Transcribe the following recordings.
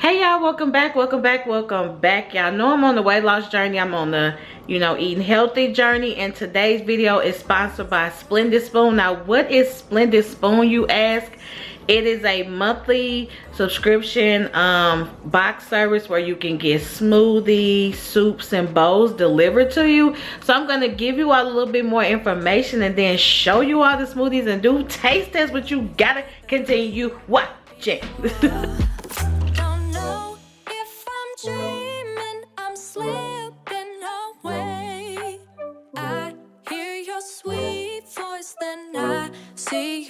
Hey y'all, welcome back, y'all. Know I'm on the weight loss journey. I'm on the eating healthy journey, and today's video is sponsored by Splendid Spoon. Now what is Splendid Spoon, you ask? It is a monthly subscription box service where you can get smoothies, soups, and bowls delivered to you. So I'm gonna give you all a little bit more information and then show you all the smoothies and do taste tests, but you gotta continue watching.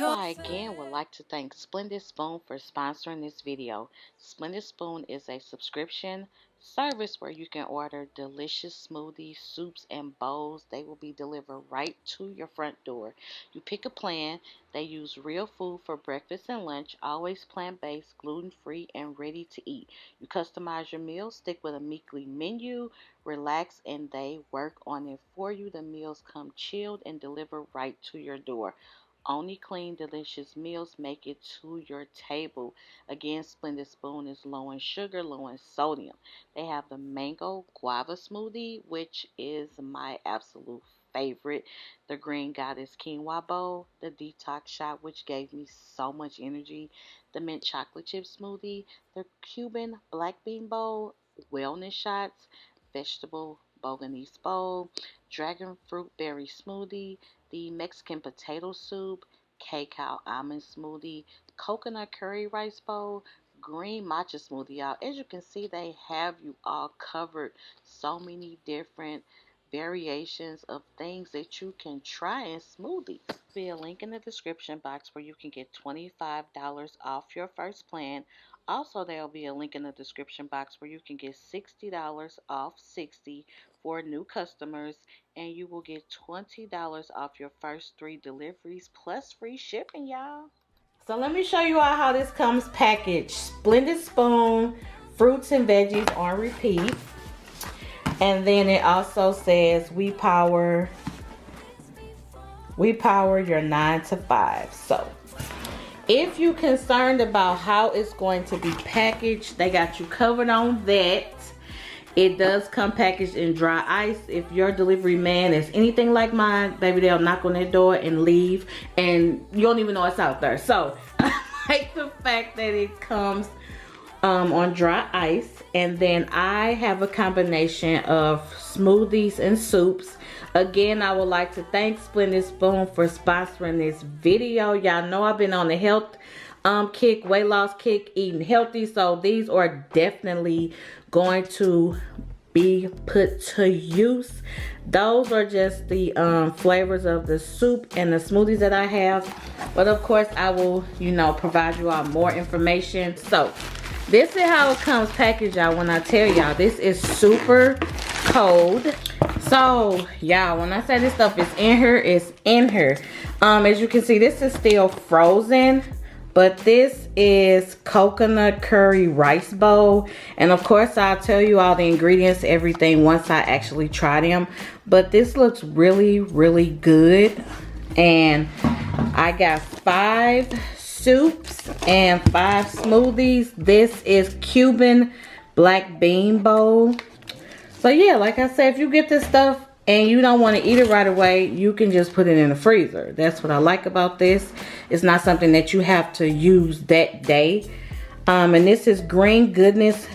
I again would like to thank Splendid Spoon for sponsoring this video. Splendid Spoon is a subscription service where you can order delicious smoothies, soups, and bowls. They will be delivered right to your front door. You pick a plan. They use real food for breakfast and lunch, always plant-based, gluten-free, and ready to eat. You customize your meals, stick with a weekly menu, relax, and they work on it for you. The meals come chilled and delivered right to your door. Only clean, delicious meals make it to your table. Again, Splendid Spoon is low in sugar, low in sodium. They have the mango guava smoothie, which is my absolute favorite. The green goddess quinoa bowl, the detox shot, which gave me so much energy. The mint chocolate chip smoothie, the Cuban black bean bowl, wellness shots, vegetable bolognese bowl, dragon fruit berry smoothie, the Mexican potato soup, cacao almond smoothie, coconut curry rice bowl, green matcha smoothie, y'all. As you can see, they have you all covered. So many different variations of things that you can try in smoothies. There'll be a link in the description box where you can get $25 off your first plan. Also, there'll be a link in the description box where you can get $60 off 60 for new customers, and you will get $20 off your first 3 deliveries plus free shipping, y'all. So let me show you all how this comes packaged. Splendid Spoon, fruits and veggies on repeat. And then it also says we power your 9 to 5. So if you're concerned about how it's going to be packaged, they got you covered on that. It does come packaged in dry ice. If your delivery man is anything like mine, baby, they'll knock on their door and leave, and you don't even know it's out there. So I like the fact that it comes on dry ice. And then I have a combination of smoothies and soups. Again, I would like to thank Splendid Spoon for sponsoring this video. Y'all know I've been on the health kick, weight loss kick, eating healthy. So these are definitely going to be put to use. Those are just the flavors of the soup and the smoothies that I have. But of course, I will, provide you all more information. So this is how it comes packaged, y'all. When I tell y'all, this is super cold. So y'all, when I say this stuff is in here, it's in here. As you can see, this is still frozen, but this is coconut curry rice bowl. And of course, I'll tell you all the ingredients, everything, once I actually try them. But this looks really, really good. And I got 5 soups and 5 smoothies. This is Cuban black bean bowl. So yeah, like I said, if you get this stuff and you don't want to eat it right away, you can just put it in the freezer. That's what I like about this. It's not something that you have to use that day. And this is Green Goodness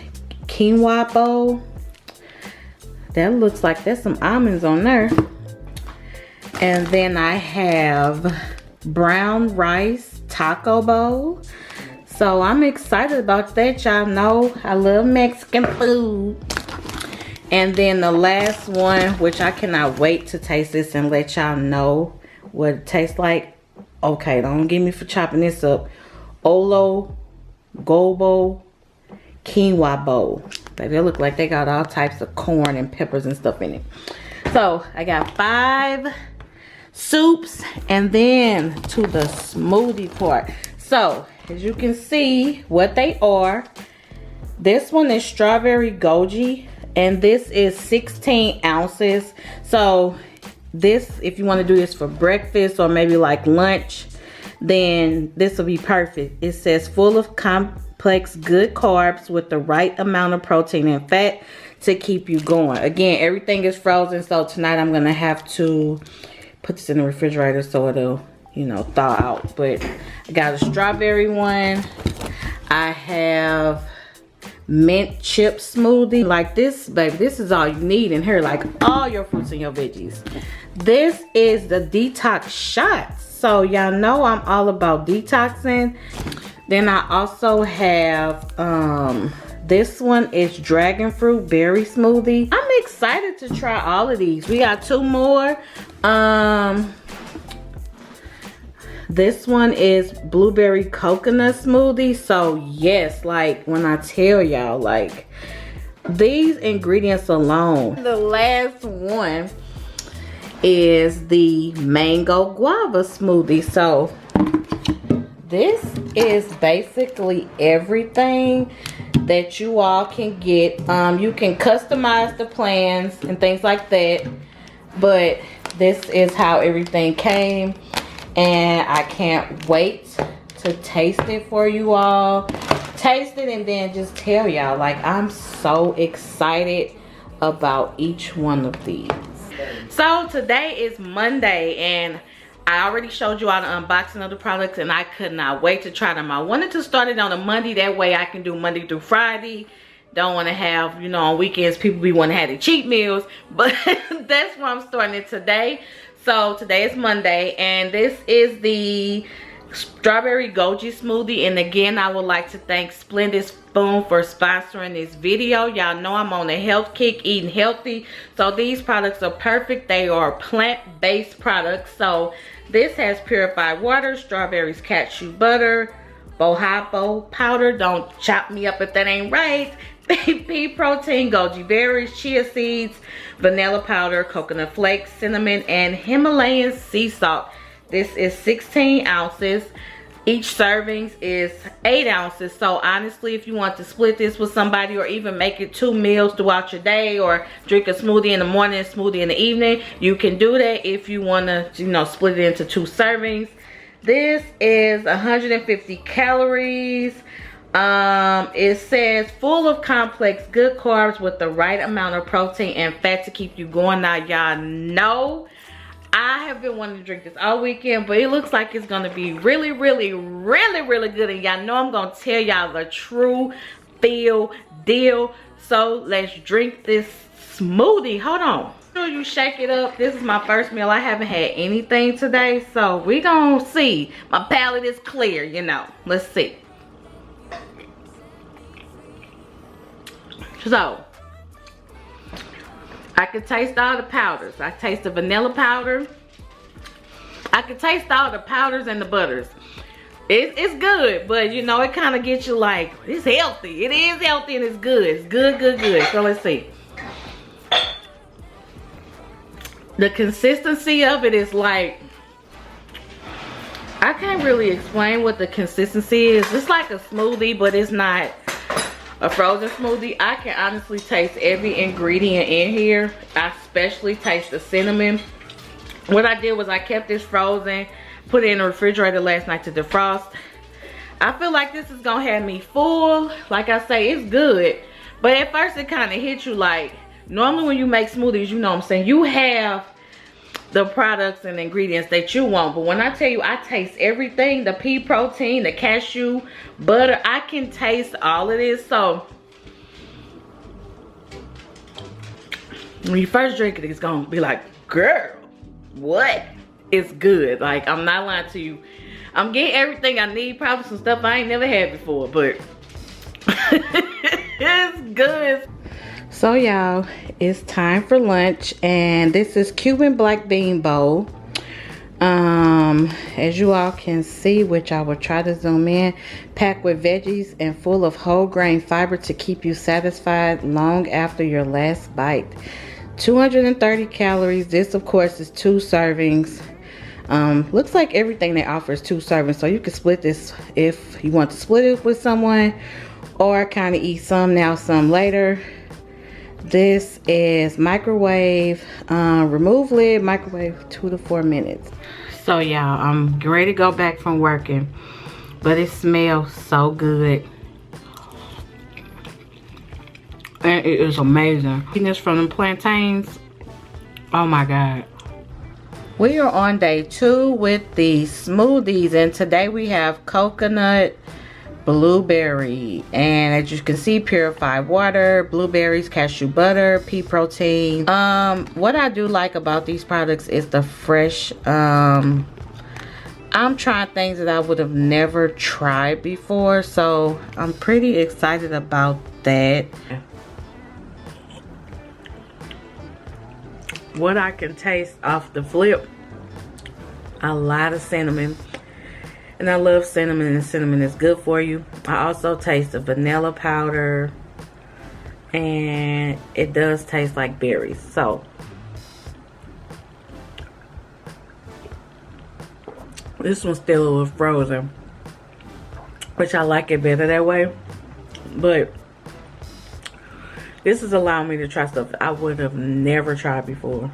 Quinoa Bowl. That looks like there's some almonds on there. And then I have brown rice taco bowl. So I'm excited about that. Y'all know I love Mexican food. And then the last one, which I cannot wait to taste this and let y'all know what it tastes like. Okay, don't get me for chopping this up. Olo Gobo Quinoa Bowl. Baby, they look like they got all types of corn and peppers and stuff in it. So I got 5 soups, and then to the smoothie part. So as you can see what they are. This one is strawberry goji, and this is 16 ounces. So this, if you want to do this for breakfast or maybe like lunch, then this will be perfect. It says full of complex good carbs with the right amount of protein and fat to keep you going. Again, everything is frozen, so tonight I'm gonna have to put this in the refrigerator so it'll, you know, thaw out. But I got a strawberry one. I have mint chip smoothie. Like this, baby, this is all you need in here, like all your fruits and your veggies. This is the detox shots. So y'all know I'm all about detoxing. Then I also have this one is dragon fruit berry smoothie. I'm excited to try all of these. We got 2 more. This one is blueberry coconut smoothie. So yes, like when I tell y'all, like these ingredients alone. The last one is the mango guava smoothie. So this is basically everything that you all can get. You can customize the plans and things like that, but this is how everything came, and I can't wait to taste it for you all. Taste it and then just tell y'all, like, I'm so excited about each one of these. So today is Monday, and I already showed you all the unboxing of the products, and I could not wait to try them. I wanted to start it on a Monday, that way I can do Monday through Friday. Don't want to have, you know, on weekends people be wanting to have the cheat meals, but that's why I'm starting it today. So today is Monday, and this is the strawberry goji smoothie. And again, I would like to thank Splendid Spoon for sponsoring this video. Y'all know I'm on a health kick, eating healthy, so these products are perfect. They are plant-based products. So this has purified water, strawberries, cashew butter, bohabo powder, don't chop me up if that ain't right, pea protein, goji berries, chia seeds, vanilla powder, coconut flakes, cinnamon, and Himalayan sea salt. This is 16 ounces. Each servings is 8 ounces. So honestly, if you want to split this with somebody, or even make it 2 meals throughout your day, or drink a smoothie in the morning, smoothie in the evening, you can do that if you want to, you know, split it into 2 servings. This is 150 calories. It says full of complex good carbs with the right amount of protein and fat to keep you going. Now y'all know I have been wanting to drink this all weekend, but it looks like it's gonna be really, really, really, really good. And y'all know I'm gonna tell y'all the true feel deal. So let's drink this smoothie. Hold on. You shake it up. This is my first meal. I haven't had anything today, so we gonna see. My palate is clear, you know. Let's see. So I can taste all the powders. I taste the vanilla powder. I can taste all the powders and the butters. It's good, but you know, it kind of gets you like, it's healthy. It is healthy and it's good. It's good, good, good. So let's see. The consistency of it is like, I can't really explain what the consistency is. It's like a smoothie, but it's not a frozen smoothie. I can honestly taste every ingredient in here. I especially taste the cinnamon. What I did was I kept this frozen, put it in the refrigerator last night to defrost. I feel like this is gonna have me full. Like I say, it's good, but at first it kind of hits you like, normally when you make smoothies, you know what I'm saying, you have the products and ingredients that you want, but when I tell you I taste everything, the pea protein, the cashew butter, I can taste all of this. So when you first drink it, it's gonna be like, girl, what? It's good. Like, I'm not lying to you, I'm getting everything I need, probably some stuff I ain't never had before, but it's good. So y'all, it's time for lunch, and this is Cuban black bean bowl. As you all can see, which I will try to zoom in, packed with veggies and full of whole grain fiber to keep you satisfied long after your last bite. 230 calories. This of course is 2 servings. Looks like everything they offer is 2 servings, so you can split this if you want to split it with someone, or kind of eat some now, some later. This is microwave, remove lid, microwave 2 to 4 minutes. So y'all, I'm ready to go back from working, but it smells so good. And it is amazing. Eating this from the plantains. Oh my God. We are on day 2 with the smoothies, and today we have coconut, blueberry, and as you can see, purified water, blueberries, cashew butter, pea protein. What I do like about these products is the fresh. I'm trying things that I would have never tried before, so I'm pretty excited about that. What I can taste off the flip, a lot of cinnamon. And I love cinnamon, and cinnamon is good for you. I also taste the vanilla powder, and it does taste like berries. So this one's still a little frozen, which I like it better that way. But this is allowing me to try stuff I would have never tried before.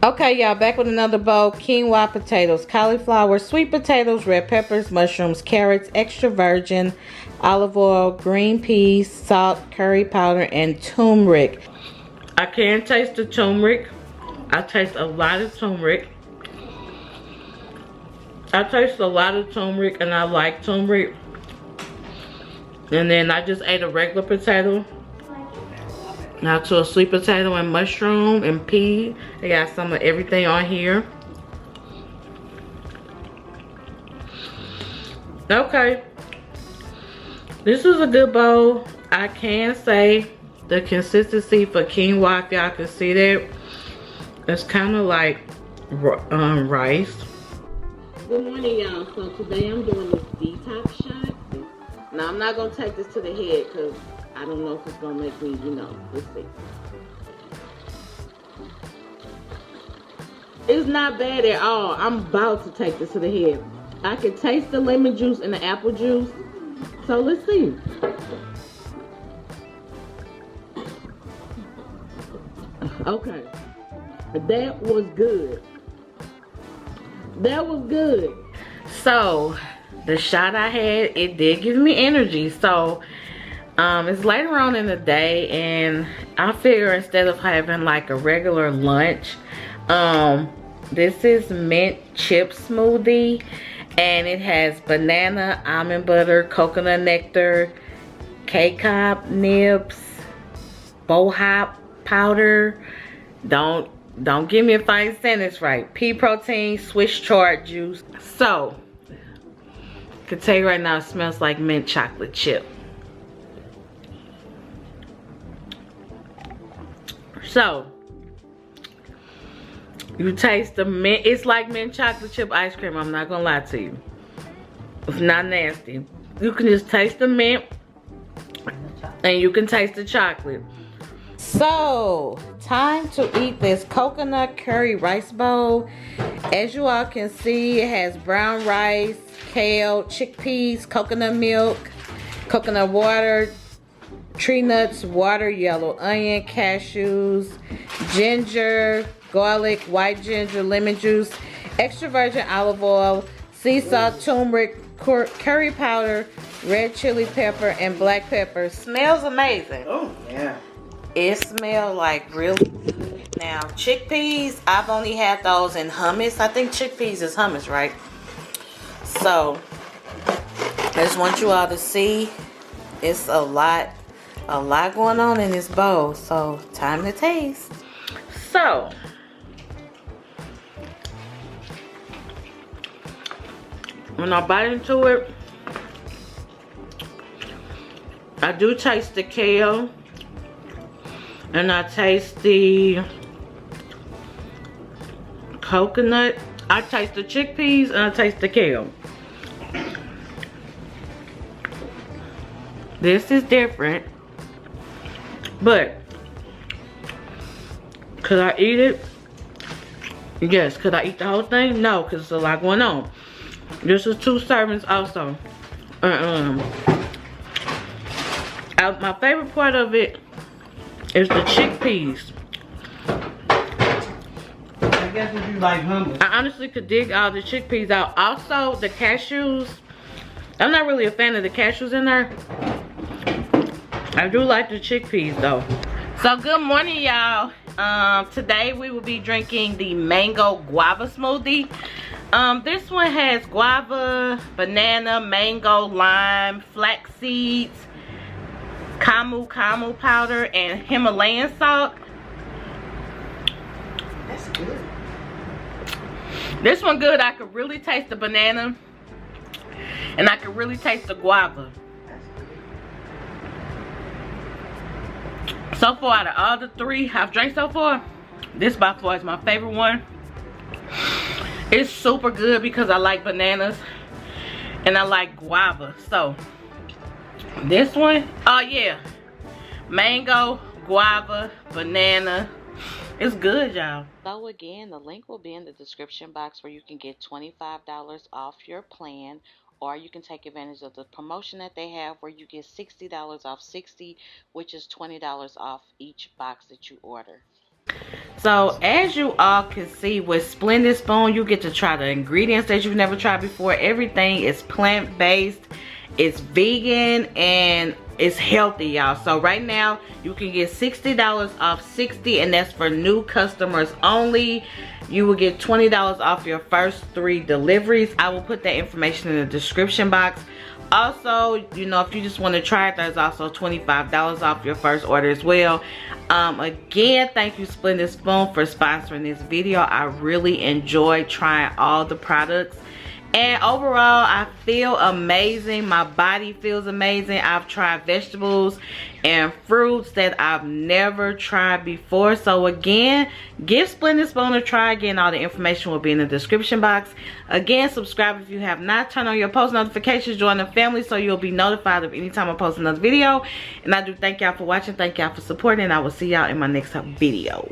Okay, y'all, back with another bowl. Quinoa potatoes, cauliflower, sweet potatoes, red peppers, mushrooms, carrots, extra virgin, olive oil, green peas, salt, curry powder, and turmeric. I can taste the turmeric. I taste a lot of turmeric. I taste a lot of turmeric, and I like turmeric. And then I just ate a regular potato. Now to a sweet potato and mushroom and pea. They got some of everything on here. Okay. This is a good bowl. I can say the consistency for quinoa, if y'all can see that, it's kind of like rice. Good morning, y'all. So today I'm doing this detox shot. Now I'm not going to take this to the head because I don't know if it's gonna make me, you know, let's see. It's not bad at all. I'm about to take this to the head. I can taste the lemon juice and the apple juice. So let's see. Okay. That was good. That was good. So the shot I had, it did give me energy. So it's later on in the day, and I figure instead of having like a regular lunch, this is mint chip smoothie, and it has banana, almond butter, coconut nectar, K-cup nibs, bohop powder. Don't give me if I ain't saying this right. Pea protein, Swiss chard juice. So I can tell you right now, it smells like mint chocolate chip. So you taste the mint. It's like mint chocolate chip ice cream. I'm not gonna lie to you. It's not nasty. You can just taste the mint, and you can taste the chocolate. So time to eat this coconut curry rice bowl. As you all can see, it has brown rice, kale, chickpeas, coconut milk, coconut water, tree nuts, water, yellow onion, cashews, ginger, garlic, white ginger, lemon juice, extra virgin olive oil, sea salt, turmeric, curry powder, red chili pepper, and black pepper. Smells amazing. Oh, yeah. It smells like really good. Now, chickpeas, I've only had those in hummus. I think chickpeas is hummus, right? So, I just want you all to see it's a lot going on in this bowl. So, time to taste. So, when I bite into it, I do taste the kale, and I taste the coconut. I taste the chickpeas, and I taste the kale. This is different, but could I eat it? Yes. Could I eat the whole thing? No, because there's a lot going on. This is 2 servings also. My favorite part of it is the chickpeas. I guess if you like hummus. I honestly could dig all the chickpeas out. Also, the cashews. I'm not really a fan of the cashews in there. I do like the chickpeas though. So good morning, y'all. Today we will be drinking the mango guava smoothie. This one has guava, banana, mango, lime, flax seeds, camu powder, and Himalayan salt. That's good. This one good. I could really taste the banana, and I could really taste the guava. So far, out of all the three I've drank so far, this by far is my favorite one. It's super good because I like bananas and I like guava. So this one, oh yeah, mango, guava, banana. It's good, y'all. So again, the link will be in the description box where you can get $25 off your plan, or you can take advantage of the promotion that they have where you get $60 off 60, which is $20 off each box that you order. So as you all can see with Splendid Spoon, you get to try the ingredients that you've never tried before. Everything is plant-based, it's vegan, and it's healthy, y'all. So right now you can get $60 off 60, and that's for new customers only. You will get $20 off your first 3 deliveries. I will put that information in the description box. Also, you know, if you just want to try it, there's also $25 off your first order as well. Again, thank you Splendid Spoon for sponsoring this video. I really enjoyed trying all the products. And overall, I feel amazing. My body feels amazing. I've tried vegetables and fruits that I've never tried before. So again, give Splendid Spoon a try. Again, all the information will be in the description box. Again, subscribe if you have not. Turn on your post notifications. Join the family so you'll be notified of any time I post another video. And I do thank y'all for watching. Thank y'all for supporting. And I will see y'all in my next video.